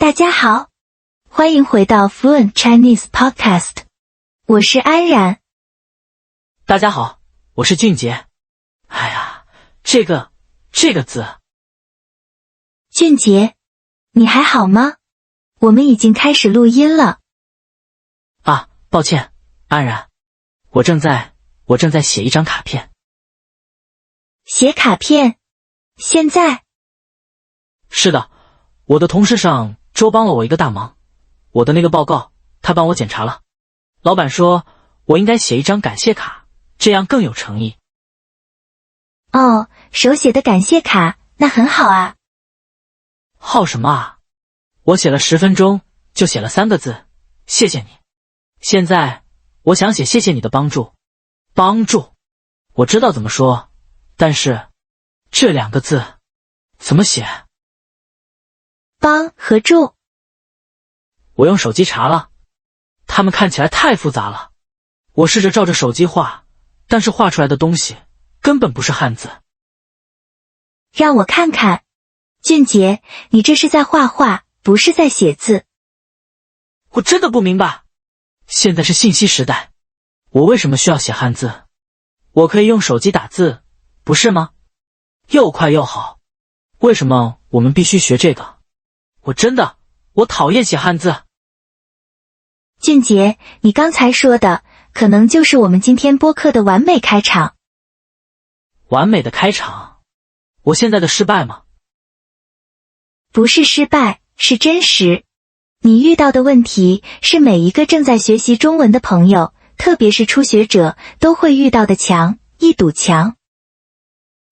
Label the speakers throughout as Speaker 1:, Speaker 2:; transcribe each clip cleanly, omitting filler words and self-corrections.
Speaker 1: 大家好，欢迎回到 Fluent Chinese Podcast， 我是安然。
Speaker 2: 大家好，我是俊杰。哎呀，这个字。
Speaker 1: 俊杰，你还好吗？我们已经开始录音了。
Speaker 2: 啊，抱歉，安然，我正在写一张卡片。
Speaker 1: 写卡片？现在？
Speaker 2: 是的，我的同事上周帮了我一个大忙，我的那个报告他帮我检查了，老板说我应该写一张感谢卡，这样更有诚意。
Speaker 1: 哦，手写的感谢卡，那很好啊。
Speaker 2: 好什么啊？我写了10分钟就写了3个字，谢谢你。现在我想写谢谢你的帮助。帮助，我知道怎么说，但是这2个字怎么写？
Speaker 1: 帮和助。
Speaker 2: 我用手机查了，它们看起来太复杂了。我试着照着手机画，但是画出来的东西根本不是汉字。
Speaker 1: 让我看看。俊杰，你这是在画画，不是在写字。
Speaker 2: 我真的不明白，现在是信息时代，我为什么需要写汉字？我可以用手机打字，不是吗？又快又好，为什么我们必须学这个？我讨厌写汉字。
Speaker 1: 俊杰，你刚才说的可能就是我们今天播客的完美开场。
Speaker 2: 完美的开场？我现在的失败吗？
Speaker 1: 不是失败，是真实。你遇到的问题是每一个正在学习中文的朋友，特别是初学者都会遇到的墙，一堵墙。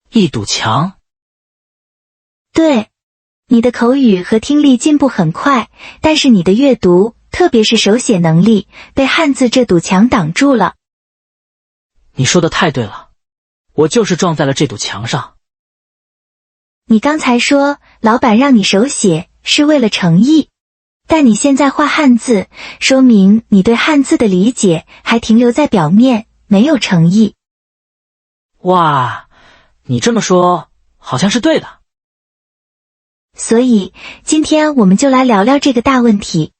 Speaker 2: 一堵墙？
Speaker 1: 对，你的口语和听力进步很快，但是你的阅读，特别是手写能力，被汉字这堵墙挡住了。
Speaker 2: 你说的太对了，我就是撞在了这堵墙上。
Speaker 1: 你刚才说老板让你手写是为了诚意，但你现在画汉字，说明你对汉字的理解还停留在表面，没有诚意。
Speaker 2: 哇，你这么说好像是对的。
Speaker 1: 所以今天我们就来聊聊这个大问题。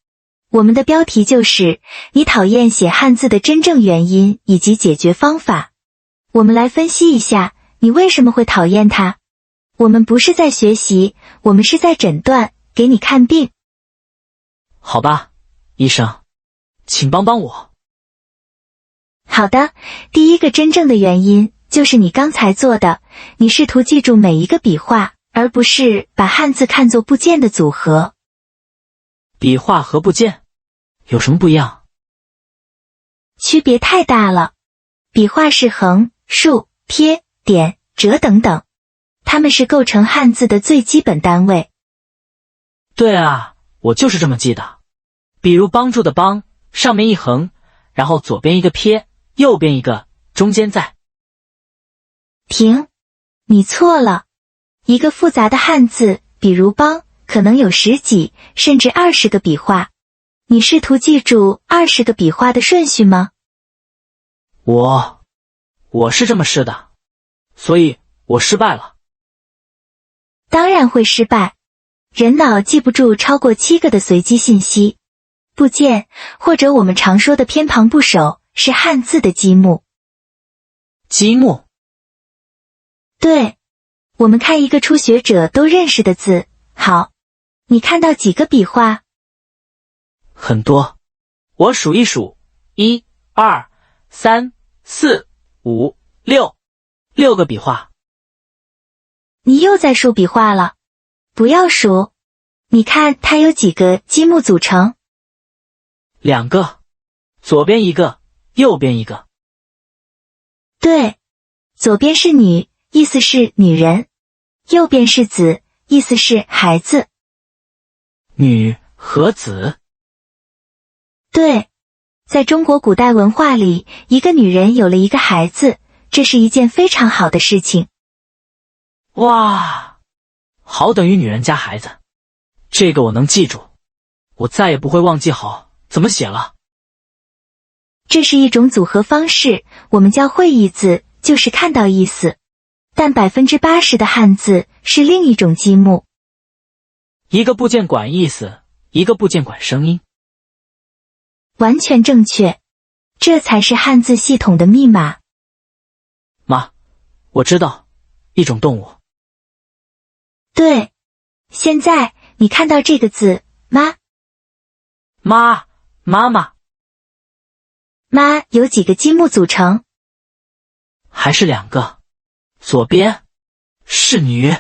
Speaker 1: 我们的标题就是你讨厌写汉字的真正原因以及解决方法。我们来分析一下你为什么会讨厌它。我们不是在学习，我们是在诊断，给你看病。
Speaker 2: 好吧，医生，请帮帮我。
Speaker 1: 好的，第一个真正的原因就是你刚才做的，你试图记住每一个笔画，而不是把汉字看作部件的组合。
Speaker 2: 笔画和部件有什么不一样？
Speaker 1: 区别太大了。笔画是横、竖、撇、点、折等等，它们是构成汉字的最基本单位。
Speaker 2: 对啊，我就是这么记的。比如帮助的帮，上面一横，然后左边一个撇，右边一个，中间在。
Speaker 1: 停，你错了。一个复杂的汉字，比如帮，可能有10几甚至20个笔画。你试图记住20个笔画的顺序吗？
Speaker 2: 我是这么试的，所以我失败了。
Speaker 1: 当然会失败。人脑记不住超过7个的随机信息。部件，或者我们常说的偏旁部首，是汉字的积木。
Speaker 2: 积木？
Speaker 1: 对，我们看一个初学者都认识的字。好，你看到几个笔画？
Speaker 2: 很多，我数一数，1、2、3、4、5、6个笔画。
Speaker 1: 你又在数笔画了。不要数。你看它有几个积木组成
Speaker 2: ？2个，左边一个，右边一个。
Speaker 1: 对，左边是女，意思是女人；右边是子，意思是孩子。
Speaker 2: 女和子？
Speaker 1: 对，在中国古代文化里，一个女人有了一个孩子，这是一件非常好的事情。
Speaker 2: 哇，好等于女人加孩子，这个我能记住，我再也不会忘记好怎么写了。
Speaker 1: 这是一种组合方式，我们叫会意字，就是看到意思。但 80% 的汉字是另一种积木。
Speaker 2: 一个部件管意思，一个部件管声音。
Speaker 1: 完全正确，这才是汉字系统的密码。
Speaker 2: 妈，我知道，一种动物。
Speaker 1: 对，现在你看到这个字妈。
Speaker 2: 妈妈
Speaker 1: 妈由几个积木组成？
Speaker 2: 还是2个，左边是女，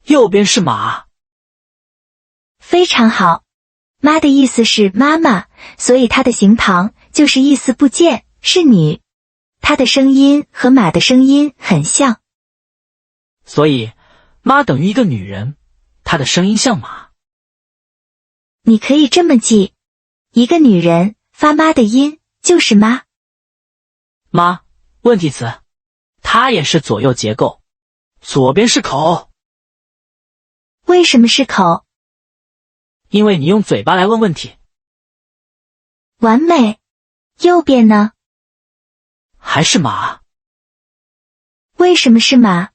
Speaker 2: 右边是马。
Speaker 1: 非常好，妈的意思是妈妈，所以它的形旁就是意思部件，是女。它的声音和马的声音很像，
Speaker 2: 所以妈等于一个女人，她的声音像马。
Speaker 1: 你可以这么记，一个女人发妈的音就是妈。
Speaker 2: 妈，问题词，它也是左右结构，左边是口。
Speaker 1: 为什么是口？
Speaker 2: 因为你用嘴巴来问问题。
Speaker 1: 完美。右边呢？
Speaker 2: 还是马。
Speaker 1: 为什么是马？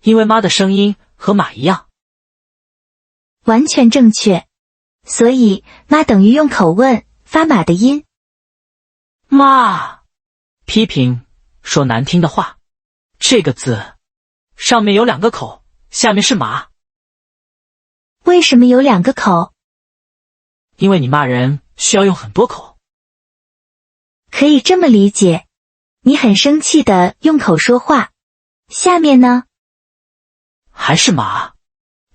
Speaker 2: 因为妈的声音和马一样。
Speaker 1: 完全正确。所以妈等于用口问，发马的音。
Speaker 2: 妈，批评，说难听的话。这个字上面有2个口，下面是马。
Speaker 1: 为什么有2个口？
Speaker 2: 因为你骂人需要用很多口。
Speaker 1: 可以这么理解，你很生气的用口说话。下面呢？
Speaker 2: 还是马，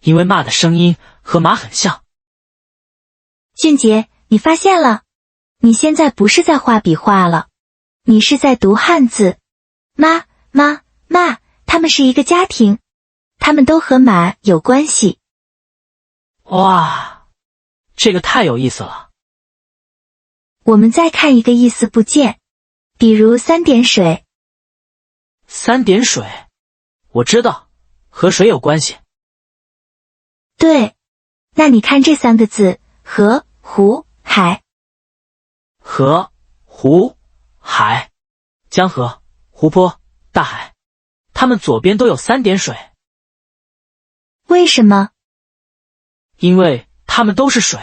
Speaker 2: 因为骂的声音和马很像。
Speaker 1: 俊杰，你发现了？你现在不是在画笔画了，你是在读汉字。妈，他们是一个家庭，他们都和马有关系。
Speaker 2: 哇，这个太有意思了。
Speaker 1: 我们再看一个意思部件，比如3点水。
Speaker 2: 3点水，我知道，和水有关系。
Speaker 1: 对，那你看这3个字，河、湖、海。
Speaker 2: 河、湖、海，江河、湖泊、大海，它们左边都有3点水。
Speaker 1: 为什么？
Speaker 2: 因为它们都是水。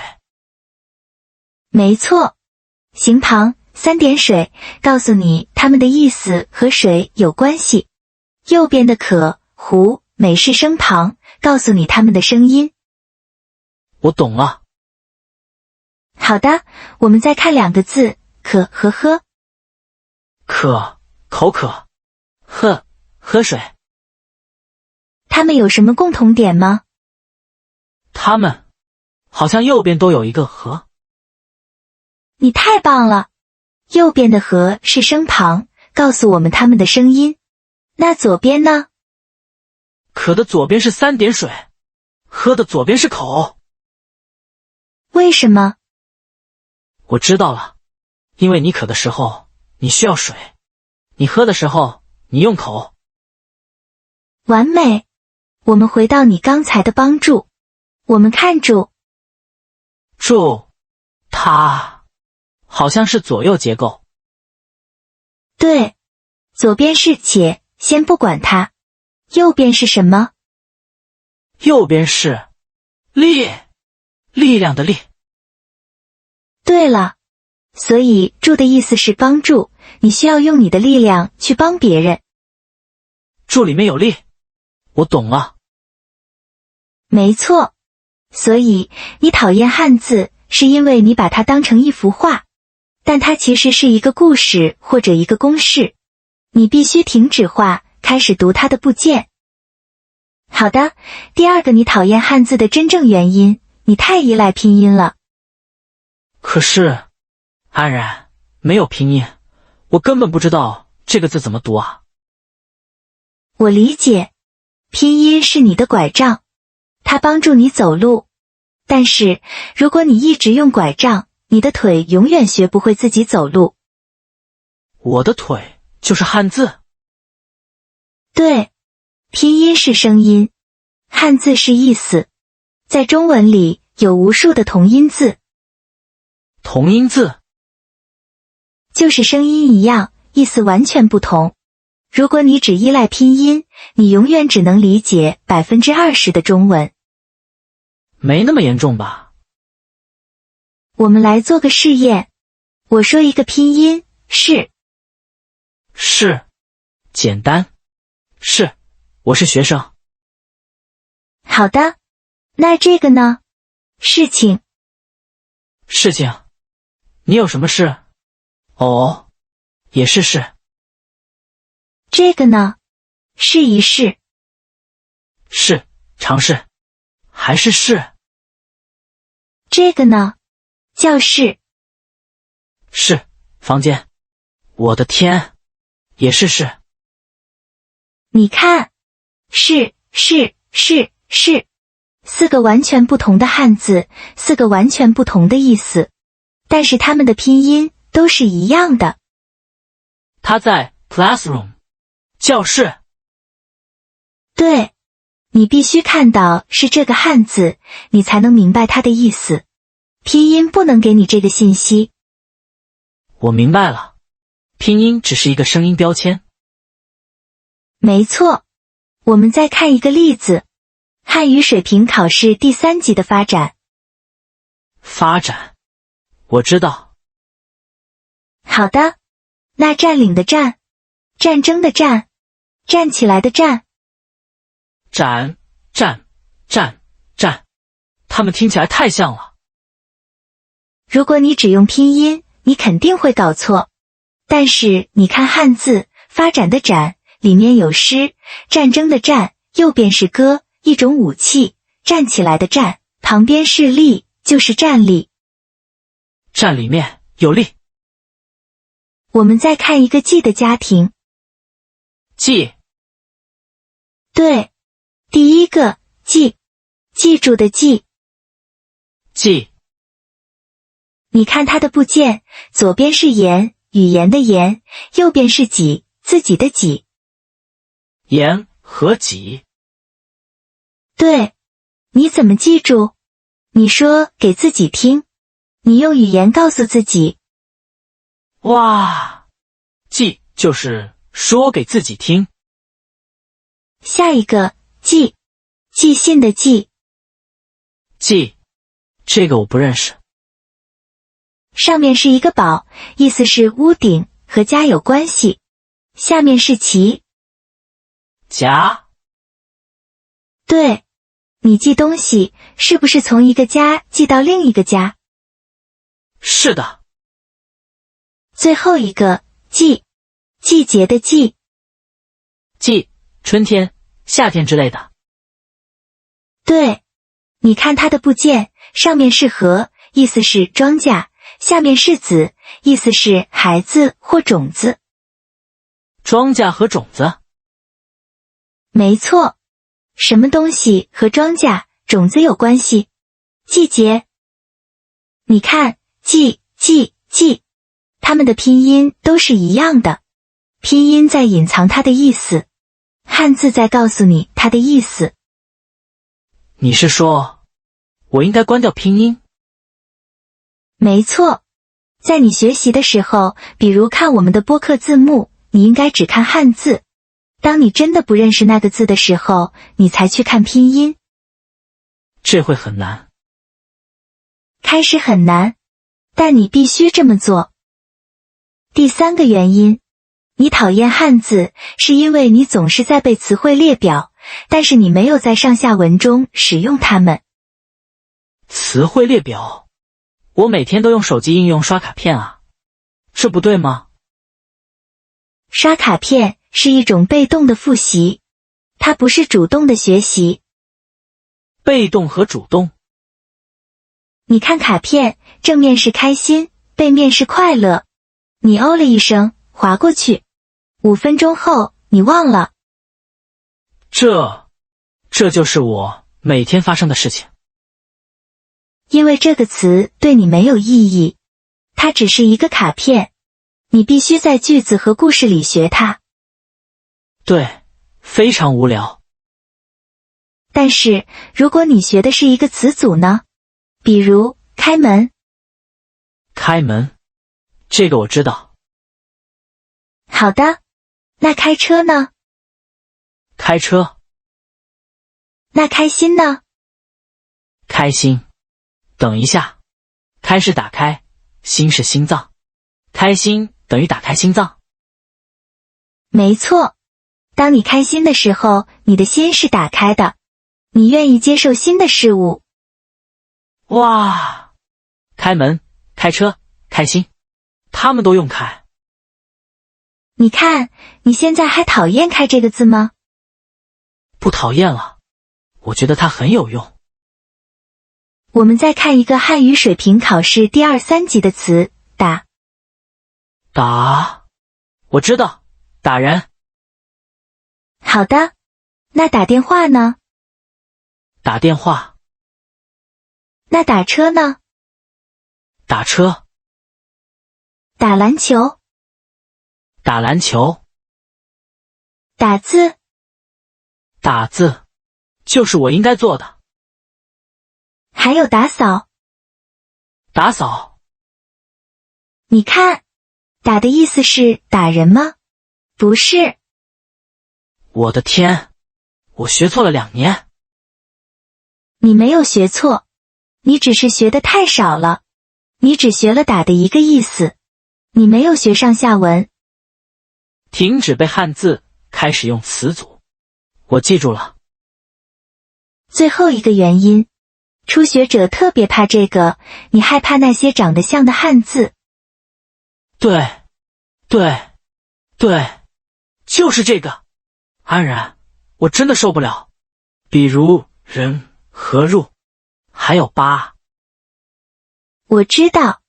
Speaker 1: 没错，形旁3点水告诉你它们的意思和水有关系。右边的可、湖、美是声旁，告诉你它们的声音。
Speaker 2: 我懂了。
Speaker 1: 好的，我们再看2个字，可和喝。
Speaker 2: 渴，口渴；喝，喝水。
Speaker 1: 它们有什么共同点吗？
Speaker 2: 它们好像右边都有一个和。
Speaker 1: 你太棒了！右边的和是声旁，告诉我们它们的声音。那左边呢？
Speaker 2: 渴的左边是3点水，喝的左边是口。
Speaker 1: 为什么？
Speaker 2: 我知道了，因为你渴的时候你需要水，你喝的时候你用口。
Speaker 1: 完美。我们回到你刚才的帮助，我们看住，
Speaker 2: 它好像是左右结构。
Speaker 1: 对，左边是且，先不管它。右边是什么？
Speaker 2: 右边是力，力量的力。
Speaker 1: 对了，所以助的意思是帮助，你需要用你的力量去帮别人。
Speaker 2: 助里面有力，我懂了。
Speaker 1: 没错，所以你讨厌汉字，是因为你把它当成一幅画，但它其实是一个故事或者一个公式。你必须停止画，开始读它的部件。好的，第2个你讨厌汉字的真正原因，你太依赖拼音了。
Speaker 2: 可是，安然，没有拼音，我根本不知道这个字怎么读啊。
Speaker 1: 我理解，拼音是你的拐杖，它帮助你走路。但是，如果你一直用拐杖，你的腿永远学不会自己走路。
Speaker 2: 我的腿就是汉字。
Speaker 1: 对，拼音是声音，汉字是意思。在中文里有无数的同音字。
Speaker 2: 同音字
Speaker 1: 就是声音一样，意思完全不同。如果你只依赖拼音，你永远只能理解20%的中文。
Speaker 2: 没那么严重吧？
Speaker 1: 我们来做个试验。我说一个拼音，是。
Speaker 2: 是。简单。是。我是学生。
Speaker 1: 好的。那这个呢？事情。
Speaker 2: 事情。你有什么事？哦，也是事。
Speaker 1: 这个呢？试一试。
Speaker 2: 是。尝试。还是是。
Speaker 1: 这个呢？教室。
Speaker 2: 是。房间。我的天，也是是。
Speaker 1: 你看，是，4个完全不同的汉字，4个完全不同的意思，但是它们的拼音都是一样的。
Speaker 2: 他在 classroom 教室。
Speaker 1: 对，你必须看到是这个汉字，你才能明白它的意思。拼音不能给你这个信息。
Speaker 2: 我明白了，拼音只是一个声音标签。
Speaker 1: 没错。我们再看一个例子，汉语水平考试第3级的发展。
Speaker 2: 发展。我知道。
Speaker 1: 好的。那占领的占，战争的战，站起来的站。
Speaker 2: 站，它们听起来太像了。
Speaker 1: 如果你只用拼音，你肯定会搞错。但是你看汉字，发展的展里面有诗，战争的战，右边是戈，一种武器，站起来的站，旁边是立，就是站立。
Speaker 2: 站里面有立。
Speaker 1: 我们再看一个记的家庭。
Speaker 2: 记。
Speaker 1: 对，第一个记，记住的记。
Speaker 2: 记。
Speaker 1: 你看它的部件，左边是言，语言的言，右边是己，自己的己。
Speaker 2: 言和己。
Speaker 1: 对，你怎么记住？你说给自己听，你用语言告诉自己。
Speaker 2: 哇，记就是说给自己听。
Speaker 1: 下一个寄，寄信的寄。
Speaker 2: 寄，这个我不认识。
Speaker 1: 上面是一个宝，意思是屋顶，和家有关系。下面是旗。
Speaker 2: 夹。
Speaker 1: 对，你寄东西是不是从一个家寄到另一个家？
Speaker 2: 是的。
Speaker 1: 最后一个季，季节的季。
Speaker 2: 季，春天、夏天之类的。
Speaker 1: 对，你看它的部件，上面是禾，意思是庄稼，下面是子，意思是孩子或种子。
Speaker 2: 庄稼和种子。
Speaker 1: 没错。什么东西和庄稼、种子有关系？季节。你看，季、它们的拼音都是一样的。拼音在隐藏它的意思，汉字在告诉你它的意思。
Speaker 2: 你是说，我应该关掉拼音？
Speaker 1: 没错。在你学习的时候，比如看我们的播客字幕，你应该只看汉字。当你真的不认识那个字的时候，你才去看拼音。
Speaker 2: 这会很难。
Speaker 1: 开始很难，但你必须这么做。第3个原因，你讨厌汉字，是因为你总是在背词汇列表，但是你没有在上下文中使用它们。
Speaker 2: 词汇列表？我每天都用手机应用刷卡片啊，这不对吗？
Speaker 1: 刷卡片是一种被动的复习，它不是主动的学习。
Speaker 2: 被动和主动。
Speaker 1: 你看卡片，正面是开心，背面是快乐。你哦了一声，划过去。5分钟后，你忘了。
Speaker 2: 这就是我每天发生的事情。
Speaker 1: 因为这个词对你没有意义，它只是一个卡片，你必须在句子和故事里学它。
Speaker 2: 对，非常无聊。
Speaker 1: 但是，如果你学的是一个词组呢？比如，开门。
Speaker 2: 开门，这个我知道。
Speaker 1: 好的，那开车呢？
Speaker 2: 开车。
Speaker 1: 那开心呢？
Speaker 2: 开心。等一下，开是打开，心是心脏，开心等于打开心脏。
Speaker 1: 没错，当你开心的时候，你的心是打开的，你愿意接受新的事物。
Speaker 2: 哇，开门、开车、开心，他们都用开。
Speaker 1: 你看，你现在还讨厌开这个字吗？
Speaker 2: 不讨厌了，我觉得它很有用。
Speaker 1: 我们再看一个汉语水平考试第2、3级的词，打。
Speaker 2: 打，我知道，打人。
Speaker 1: 好的，那打电话呢？
Speaker 2: 打电话。
Speaker 1: 那打车呢？
Speaker 2: 打车。
Speaker 1: 打篮球。
Speaker 2: 打篮球。
Speaker 1: 打字。
Speaker 2: 打字，就是我应该做的。
Speaker 1: 还有打扫。
Speaker 2: 打扫。
Speaker 1: 你看，打的意思是打人吗？不是。
Speaker 2: 我的天，我学错了2年。
Speaker 1: 你没有学错，你只是学的太少了。你只学了打的一个意思，你没有学上下文。
Speaker 2: 停止背汉字，开始用词组。我记住了。
Speaker 1: 最后一个原因，初学者特别怕这个，你害怕那些长得像的汉字。
Speaker 2: 对，就是这个。安然，我真的受不了。比如人和入，还有八。
Speaker 1: 我知道，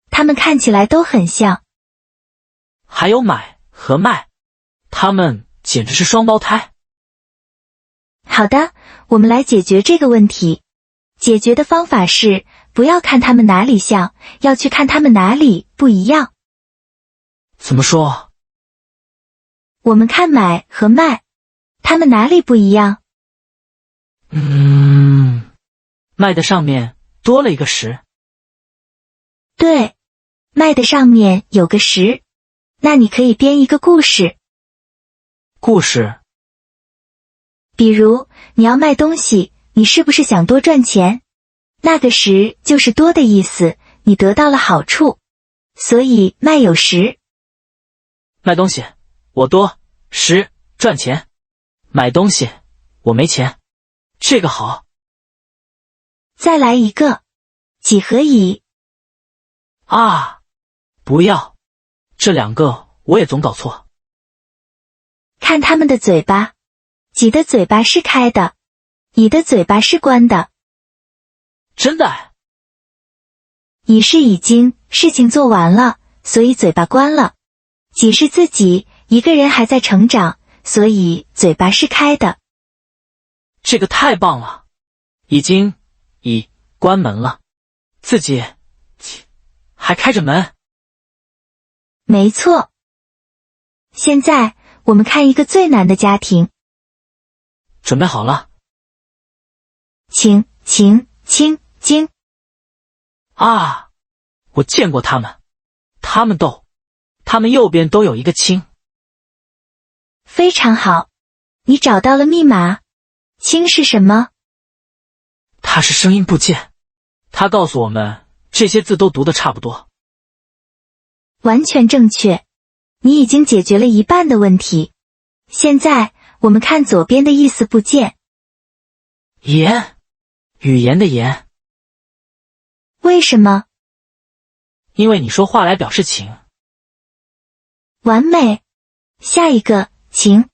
Speaker 1: 它们看起来都很像。
Speaker 2: 还有买和卖，它们简直是双胞胎。
Speaker 1: 好的，我们来解决这个问题。解决的方法是，不要看它们哪里像，要去看它们哪里不一样。
Speaker 2: 怎么说？
Speaker 1: 我们看买和卖，它们哪里不一样？
Speaker 2: 卖的上面多了一个十。
Speaker 1: 对，卖的上面有个十。那你可以编一个故事。
Speaker 2: 故事？
Speaker 1: 比如，你要卖东西，你是不是想多赚钱？那个十就是多的意思，你得到了好处。所以卖有十。
Speaker 2: 卖东西，我多，十，赚钱。买东西，我没钱。这个好。
Speaker 1: 再来一个，几和乙。
Speaker 2: 啊，不要，这2个我也总搞错。
Speaker 1: 看他们的嘴巴，己的嘴巴是开的，乙的嘴巴是关的。
Speaker 2: 真的？
Speaker 1: 乙是已经事情做完了，所以嘴巴关了。己是自己一个人还在成长，所以嘴巴是开的。
Speaker 2: 这个太棒了，已经关门了，自己还开着门。
Speaker 1: 没错。现在我们看一个最难的家庭。
Speaker 2: 准备好了。
Speaker 1: 请、情、清、经。
Speaker 2: 啊，我见过他们，他们斗，他们右边都有一个清。
Speaker 1: 非常好，你找到了密码。清是什么？
Speaker 2: 它是声音部件，它告诉我们这些字都读得差不多。
Speaker 1: 完全正确，你已经解决了一半的问题。现在我们看左边的意思部件。
Speaker 2: 言，语言的言。
Speaker 1: 为什么？
Speaker 2: 因为你说话来表示情。
Speaker 1: 完美。下一个，情，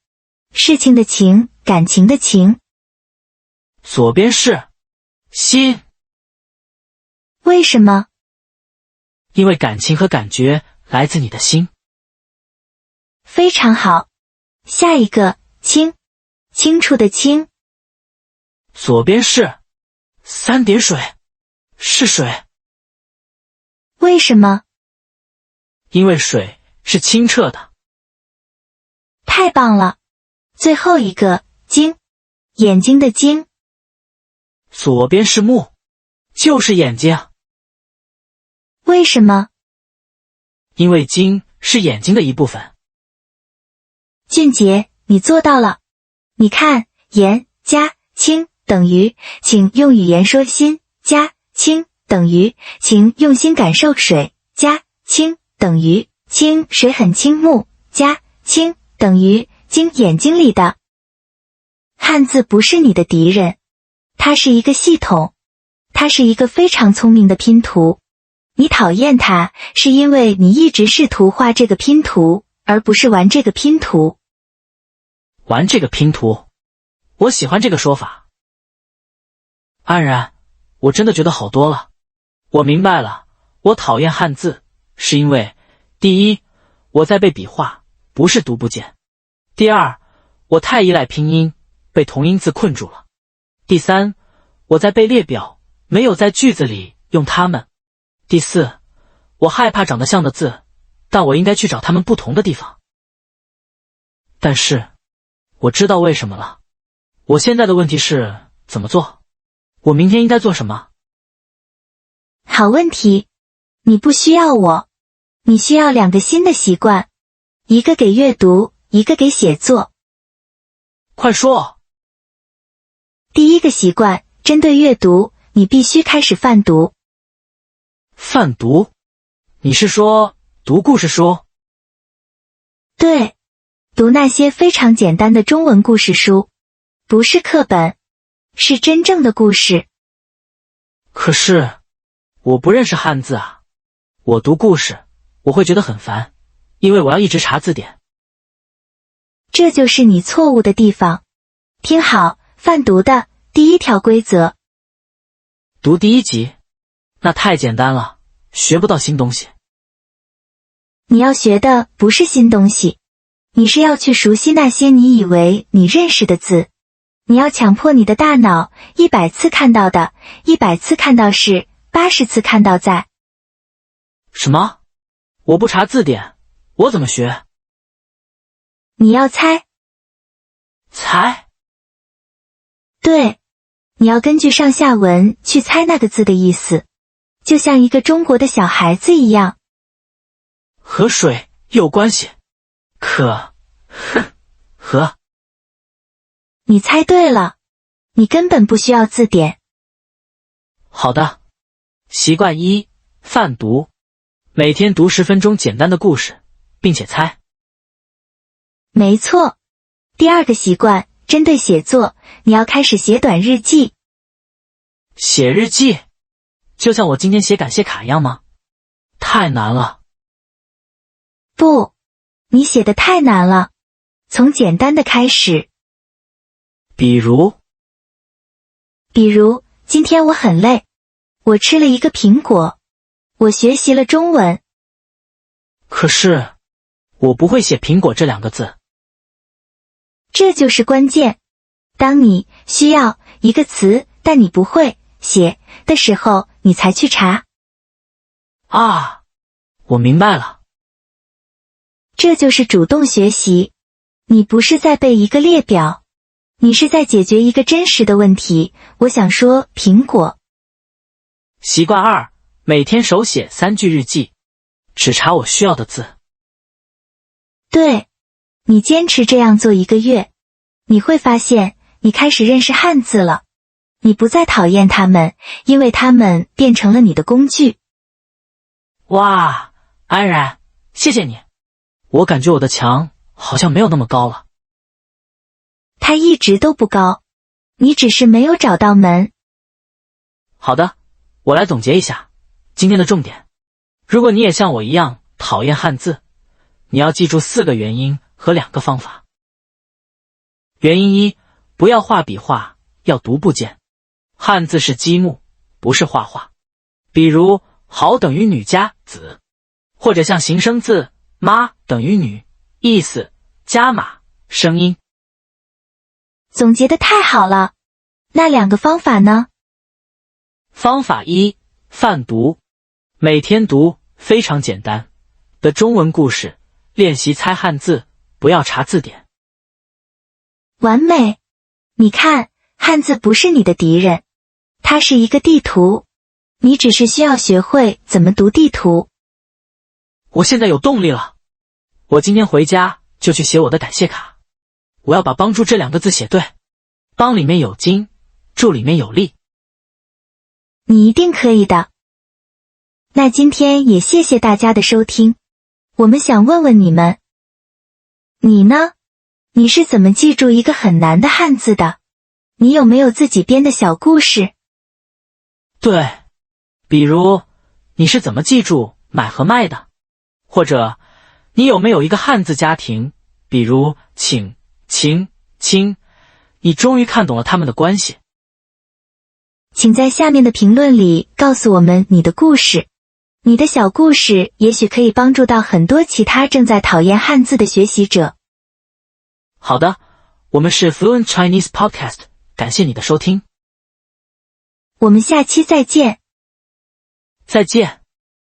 Speaker 1: 事情的情，感情的情。
Speaker 2: 左边是心。
Speaker 1: 为什么？
Speaker 2: 因为感情和感觉来自你的心。
Speaker 1: 非常好。下一个，清，清楚的清。
Speaker 2: 左边是3点水，是水。
Speaker 1: 为什么？
Speaker 2: 因为水是清澈的。
Speaker 1: 太棒了。最后一个，睛，眼睛的睛。
Speaker 2: 左边是目，就是眼睛。
Speaker 1: 为什么？
Speaker 2: 因为睛是眼睛的一部分。
Speaker 1: 俊杰，你做到了。你看，言加清等于，请用语言说心加清等于请用心感受水，加清等于清水很清目，加清等于睛眼睛里的。汉字不是你的敌人，它是一个系统，它是一个非常聪明的拼图。你讨厌它，是因为你一直试图画这个拼图，而不是玩这个拼图。
Speaker 2: 玩这个拼图，我喜欢这个说法。安然，我真的觉得好多了。我明白了，我讨厌汉字，是因为第一，我在背笔画，不是读不见；第二，我太依赖拼音，被同音字困住了；第三，我在背列表，没有在句子里用它们；第四，我害怕长得像的字，但我应该去找它们不同的地方。但是我知道为什么了。我现在的问题是怎么做？我明天应该做什么？
Speaker 1: 好问题，你不需要我，你需要2个新的习惯，一个给阅读，一个给写作。
Speaker 2: 快说。
Speaker 1: 第一个习惯，针对阅读，你必须开始泛读。
Speaker 2: 泛读？你是说读故事书？
Speaker 1: 对，读那些非常简单的中文故事书，不是课本，是真正的故事。
Speaker 2: 可是我不认识汉字啊，我读故事我会觉得很烦，因为我要一直查字典。
Speaker 1: 这就是你错误的地方。听好，泛读的第一条规则。
Speaker 2: 读第1集？那太简单了，学不到新东西。
Speaker 1: 你要学的不是新东西，你是要去熟悉那些你以为你认识的字。你要强迫你的大脑100次看到的100次看到是80次看到在。
Speaker 2: 什么？我不查字典，我怎么学？
Speaker 1: 你要猜。
Speaker 2: 猜？
Speaker 1: 对，你要根据上下文去猜那个字的意思，就像一个中国的小孩子一样。
Speaker 2: 和水有关系？和。
Speaker 1: 你猜对了，你根本不需要字典。
Speaker 2: 好的。习惯1，泛读，每天读10分钟简单的故事，并且猜。
Speaker 1: 没错。第2个习惯，针对写作，你要开始写短日记。
Speaker 2: 写日记？就像我今天写感谢卡一样吗？太难了。
Speaker 1: 不，你写的太难了，从简单的开始。
Speaker 2: 比如，
Speaker 1: 今天我很累，我吃了一个苹果，我学习了中文。
Speaker 2: 可是，我不会写苹果这2个字。
Speaker 1: 这就是关键。当你需要一个词，但你不会写的时候，你才去查。
Speaker 2: 啊，我明白了。
Speaker 1: 这就是主动学习。你不是在背一个列表，你是在解决一个真实的问题。我想说苹果。
Speaker 2: 习惯2，每天手写3句日记，只查我需要的字。
Speaker 1: 对，你坚持这样做1个月，你会发现你开始认识汉字了。你不再讨厌它们，因为它们变成了你的工具。
Speaker 2: 哇，安然，谢谢你。我感觉我的墙好像没有那么高了。
Speaker 1: 它一直都不高，你只是没有找到门。
Speaker 2: 好的，我来总结一下今天的重点。如果你也像我一样讨厌汉字，你要记住4个原因和2个方法。原因1，不要画笔画，要读部件。汉字是积木，不是画画。比如好等于女加子，或者像形声字妈等于女，意思加码声音。
Speaker 1: 总结得太好了。那2个方法呢？
Speaker 2: 方法1，泛读，每天读非常简单的中文故事，练习猜汉字，不要查字典。
Speaker 1: 完美。你看，汉字不是你的敌人，它是一个地图，你只是需要学会怎么读地图。
Speaker 2: 我现在有动力了，我今天回家就去写我的感谢卡。我要把帮助这2个字写对，帮里面有金，助里面有力。
Speaker 1: 你一定可以的。那今天也谢谢大家的收听。我们想问问你们，你呢？你是怎么记住一个很难的汉字的？你有没有自己编的小故事？
Speaker 2: 对，比如你是怎么记住买和卖的？或者你有没有一个汉字家庭，比如请、亲、亲，你终于看懂了他们的关系。
Speaker 1: 请在下面的评论里告诉我们你的故事。你的小故事也许可以帮助到很多其他正在讨厌汉字的学习者。
Speaker 2: 好的，我们是 Fluent Chinese Podcast， 感谢你的收听。
Speaker 1: 我们下期再见。
Speaker 2: 再见。